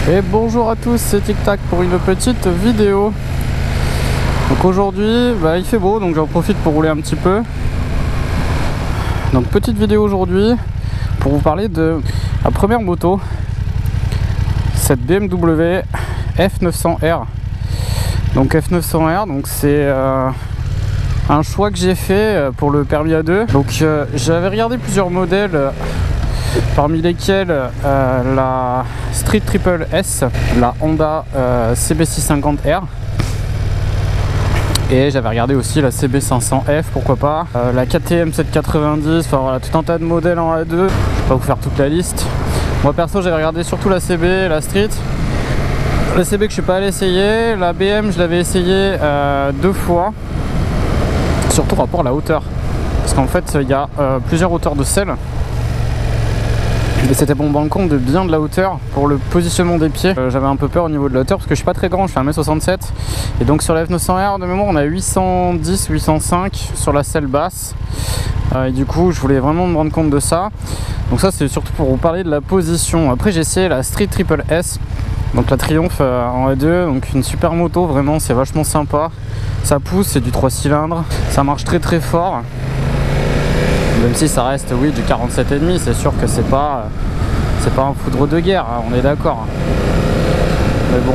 Et bonjour à tous, c'est Tic Tac pour une petite vidéo. Donc aujourd'hui, il fait beau, donc j'en profite pour rouler un petit peu. Donc petite vidéo aujourd'hui pour vous parler de la première moto, cette BMW F900R. Donc F900R, donc c'est un choix que j'ai fait pour le permis A2. Donc j'avais regardé plusieurs modèles, parmi lesquels la Street Triple S, la Honda CB650R, et j'avais regardé aussi la CB500F, pourquoi pas, la KTM 790, enfin voilà, tout un tas de modèles en A2. Je vais pas vous faire toute la liste. Moi perso j'avais regardé surtout la CB, la Street. La CB que je suis pas allé essayer, la BM je l'avais essayé 2 fois, surtout rapport à la hauteur, parce qu'en fait il y a plusieurs hauteurs de selle. Et c'était pour me rendre compte de bien de la hauteur pour le positionnement des pieds. J'avais un peu peur au niveau de la hauteur parce que je suis pas très grand, je fais 1m67. Et donc sur la F900R de mémoire on a 810, 805 sur la selle basse. Et du coup je voulais vraiment me rendre compte de ça. Donc ça c'est surtout pour vous parler de la position. Après j'ai essayé la Street Triple S, donc la Triumph en A2, donc une super moto, vraiment c'est vachement sympa. Ça pousse, c'est du 3 cylindres, ça marche très très fort. Même si ça reste, oui, du 47,5, c'est sûr que c'est pas un foudre de guerre, hein, on est d'accord. Mais bon,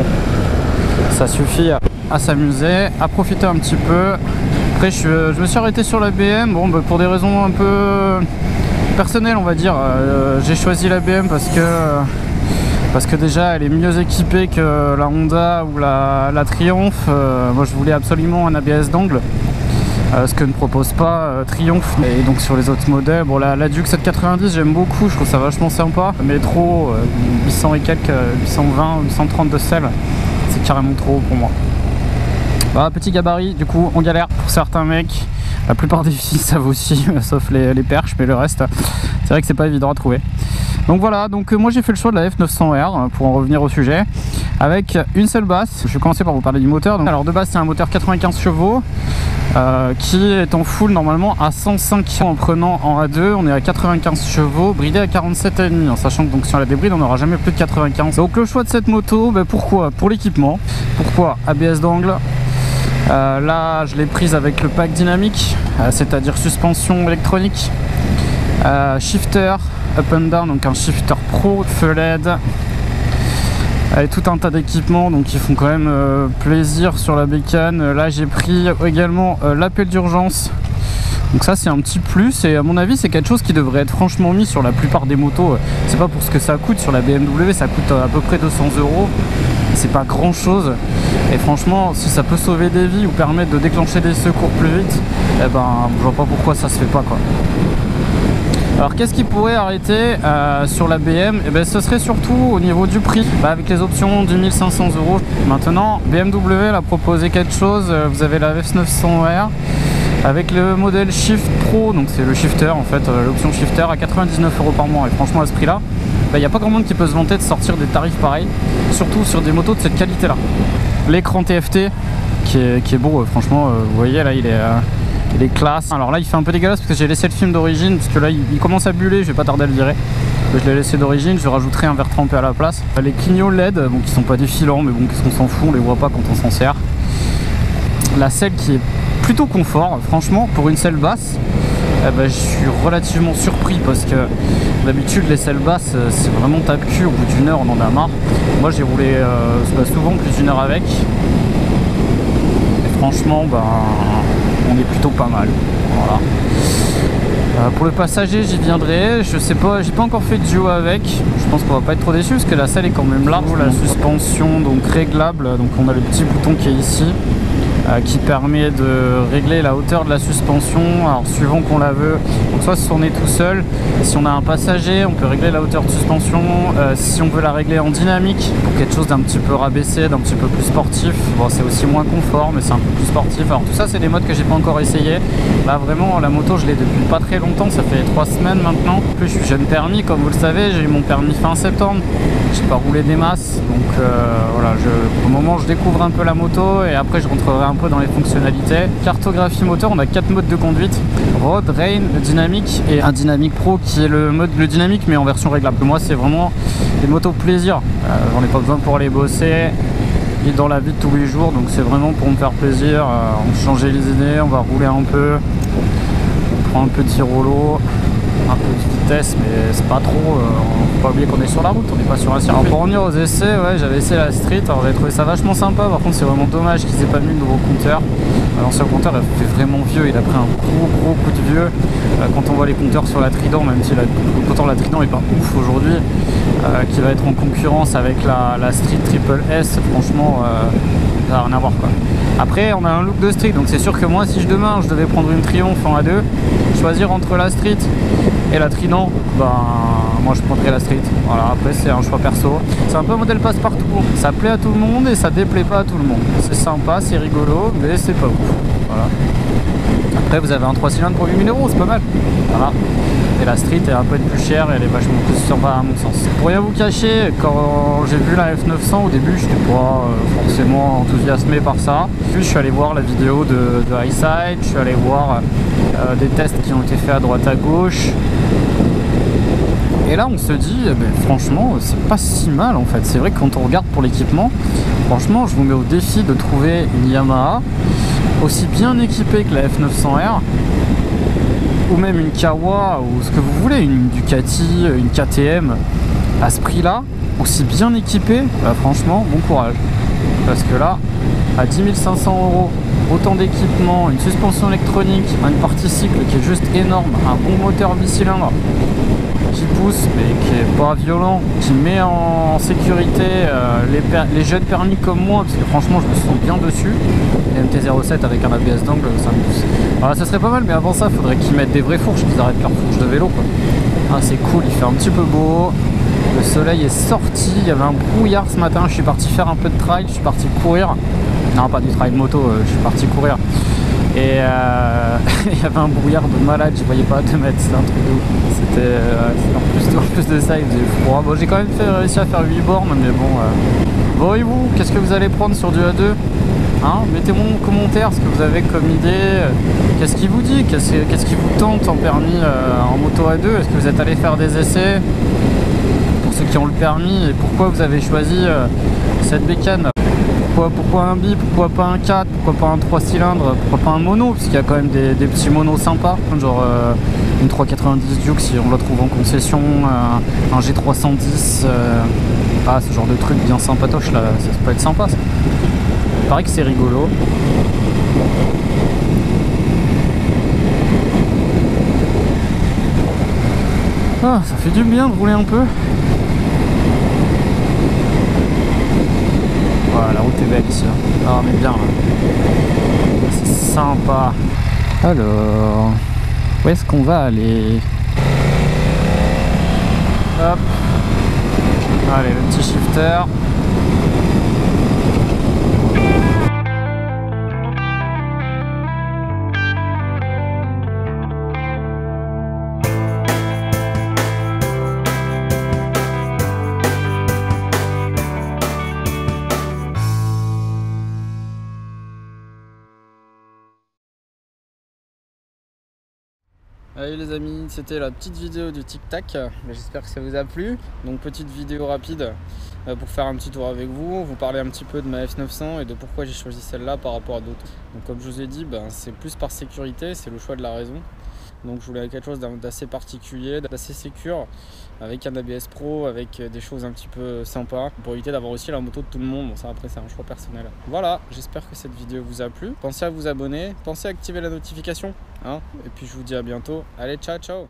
ça suffit à s'amuser, à profiter un petit peu. Après, je me suis arrêté sur la BM, bon, pour des raisons un peu personnelles, on va dire. J'ai choisi la BM parce que déjà, elle est mieux équipée que la Honda ou la Triumph. Moi, je voulais absolument un ABS d'angle. Ce que ne propose pas Triumph. Et donc sur les autres modèles, bon la Duke 790 j'aime beaucoup, je trouve ça vachement sympa. Le métro 800 et quelques, 820, 830 de selle, c'est carrément trop haut pour moi. Petit gabarit, du coup on galère pour certains mecs. La plupart des filles savent aussi, sauf les perches, mais le reste c'est vrai que c'est pas évident à trouver. Donc voilà, donc moi j'ai fait le choix de la F900R pour en revenir au sujet, avec une seule basse. Je vais commencer par vous parler du moteur. Donc, alors de base c'est un moteur 95 chevaux qui est en full normalement à 105 en prenant en A2. On est à 95 chevaux, bridé à 47,5, en sachant que donc si on la débride on n'aura jamais plus de 95. Donc le choix de cette moto, pourquoi? Pour l'équipement. Pourquoi? ABS d'angle. Là je l'ai prise avec le pack dynamique, c'est-à-dire suspension électronique, shifter up and down, donc un shifter pro, feu LED, et tout un tas d'équipements donc qui font quand même plaisir sur la bécane. Là j'ai pris également l'appel d'urgence, donc ça c'est un petit plus, et à mon avis c'est quelque chose qui devrait être franchement mis sur la plupart des motos. C'est pas pour ce que ça coûte. Sur la BMW ça coûte à peu près 200 €, c'est pas grand chose, et franchement si ça peut sauver des vies ou permettre de déclencher des secours plus vite, je vois pas pourquoi ça se fait pas, quoi. Alors qu'est-ce qui pourrait arrêter sur la BM? Ce serait surtout au niveau du prix, avec les options du 1500 €. Maintenant BMW elle a proposé quelque chose. Vous avez la F900R avec le modèle Shift Pro, donc c'est le shifter en fait, l'option shifter à 99 € par mois, et franchement à ce prix là il n'y a pas grand monde qui peut se vanter de sortir des tarifs pareils, surtout sur des motos de cette qualité là. L'écran TFT qui est beau, franchement, vous voyez là il est classe. Alors là il fait un peu dégueulasse parce que j'ai laissé le film d'origine, parce que là il commence à buller, je vais pas tarder à le virer. Je l'ai laissé d'origine, je rajouterai un verre trempé à la place. Les clignots LED, qui sont pas défilants, mais bon, qu'est-ce qu'on s'en fout, on les voit pas quand on s'en sert. La selle qui est plutôt confort, franchement pour une selle basse, je suis relativement surpris, parce que d'habitude les selles basses c'est vraiment tape-cul, au bout d'une heure on en a marre. Moi j'ai roulé souvent plus d'une heure avec, et franchement on est plutôt pas mal. Voilà. Pour le passager j'y viendrai, je sais pas, j'ai pas encore fait de duo avec. Je pense qu'on va pas être trop déçu parce que la selle est quand même large. La suspension donc réglable, donc on a le petit bouton qui est ici, qui permet de régler la hauteur de la suspension, alors suivant qu'on la veut. Donc soit si on est tout seul, si on a un passager on peut régler la hauteur de suspension. Si on veut la régler en dynamique pour quelque chose d'un petit peu rabaissé, d'un petit peu plus sportif, bon c'est aussi moins confort mais c'est un peu plus sportif. Alors tout ça c'est des modes que j'ai pas encore essayé. Là vraiment la moto je l'ai depuis pas très longtemps, ça fait 3 semaines maintenant. En plus je suis jeune permis, comme vous le savez, j'ai eu mon permis fin septembre, j'ai pas roulé des masses, donc voilà, moment je découvre un peu la moto et après je rentrerai un peu dans les fonctionnalités. Cartographie moteur, on a 4 modes de conduite: Road, Rain, le dynamique et un dynamique pro qui est le dynamique mais en version réglable. Moi c'est vraiment des motos plaisir, j'en ai pas besoin pour aller bosser et dans la vie de tous les jours, donc c'est vraiment pour me faire plaisir. On change les idées, on va rouler un peu, on prend un petit rollo, un peu de vitesse, mais c'est pas trop, faut pas oublier qu'on est sur la route, on n'est pas sur un circuit. Pour revenir aux essais, ouais, j'avais essayé la Street, alors j'avais trouvé ça vachement sympa. Par contre c'est vraiment dommage qu'ils aient pas mis le nouveau compteur. L'ancien compteur il fait vraiment vieux, il a pris un gros coup de vieux. Quand on voit les compteurs sur la Trident, même si pourtant la Trident est pas ouf aujourd'hui, qui va être en concurrence avec la Street Triple S, franchement ça n'a rien à voir quoi. Après on a un look de Street, donc c'est sûr que moi si demain je devais prendre une Triumph en A2, choisir entre la Street et la Trident, ben moi je prendrais la Street. Voilà, après c'est un choix perso. C'est un peu un modèle passe-partout. Ça plaît à tout le monde et ça déplaît pas à tout le monde. C'est sympa, c'est rigolo, mais c'est pas ouf. Voilà. Après vous avez un 3 cylindres pour 8 000 €, c'est pas mal. Voilà. Et la Street est un peu plus chère et elle est vachement plus sympa à mon sens. Pour rien vous cacher, quand j'ai vu la F900 au début, je n'étais pas forcément enthousiasmé par ça. Puis je suis allé voir la vidéo de Highside, je suis allé voir des tests qui ont été faits à droite à gauche. Et là on se dit, franchement c'est pas si mal en fait. C'est vrai que quand on regarde pour l'équipement, franchement je vous mets au défi de trouver une Yamaha aussi bien équipée que la F900R, ou même une Kawa, ou ce que vous voulez, une Ducati, une KTM, à ce prix là, aussi bien équipée, bah franchement bon courage. Parce que là, à 10 500 €, autant d'équipement, une suspension électronique, une partie cycle qui est juste énorme, un bon moteur bicylindre qui pousse mais qui est pas violent, qui met en sécurité les jeunes permis comme moi, parce que franchement je me sens bien dessus. MT-07 avec un ABS d'angle, ça me pousse. Voilà, ça serait pas mal, mais avant ça il faudrait qu'ils mettent des vraies fourches, qu'ils arrêtent leurs fourches de vélo quoi. Ah, c'est cool, il fait un petit peu beau, le soleil est sorti, il y avait un brouillard ce matin, je suis parti faire un peu de trail, je suis parti courir. Non, pas du trail moto, je suis parti courir. Et il y avait un brouillard de malade, je voyais pas à 2 mètres, c'était un truc de ouf. C'était en plus de ça, il faisait froid. Bon, j'ai quand même réussi à faire 8 bornes, mais bon. Bon, et vous, qu'est-ce que vous allez prendre sur du A2 hein? Mettez-moi en commentaire ce que vous avez comme idée. Qu'est-ce qui vous dit? Qu'est-ce qui vous tente en permis en moto A2? Est-ce que vous êtes allé faire des essais? Pour ceux qui ont le permis, et pourquoi vous avez choisi cette bécane? Pourquoi un bi, pourquoi pas un 4, pourquoi pas un 3 cylindres, pourquoi pas un mono, parce qu'il y a quand même des petits monos sympas, genre une 390 Duke si on la trouve en concession, un G310, ce genre de truc bien sympatoche là, ça peut être sympa ça. Il paraît que c'est rigolo. Ah, ça fait du bien de rouler un peu. Voilà, la route est belle ici. Ah, on est bien là. C'est sympa. Alors, où est-ce qu'on va aller? Hop. Allez, le petit shifter. Allez les amis, c'était la petite vidéo du Tic Tac, j'espère que ça vous a plu. Donc petite vidéo rapide pour faire un petit tour avec vous, vous parler un petit peu de ma F900 et de pourquoi j'ai choisi celle-là par rapport à d'autres. Donc comme je vous ai dit, c'est plus par sécurité, c'est le choix de la raison. Donc je voulais quelque chose d'assez particulier, d'assez sécure, avec un ABS Pro, avec des choses un petit peu sympas, pour éviter d'avoir aussi la moto de tout le monde. Bon ça après c'est un choix personnel. Voilà, j'espère que cette vidéo vous a plu. Pensez à vous abonner, pensez à activer la notification, hein, et puis je vous dis à bientôt. Allez, ciao ciao.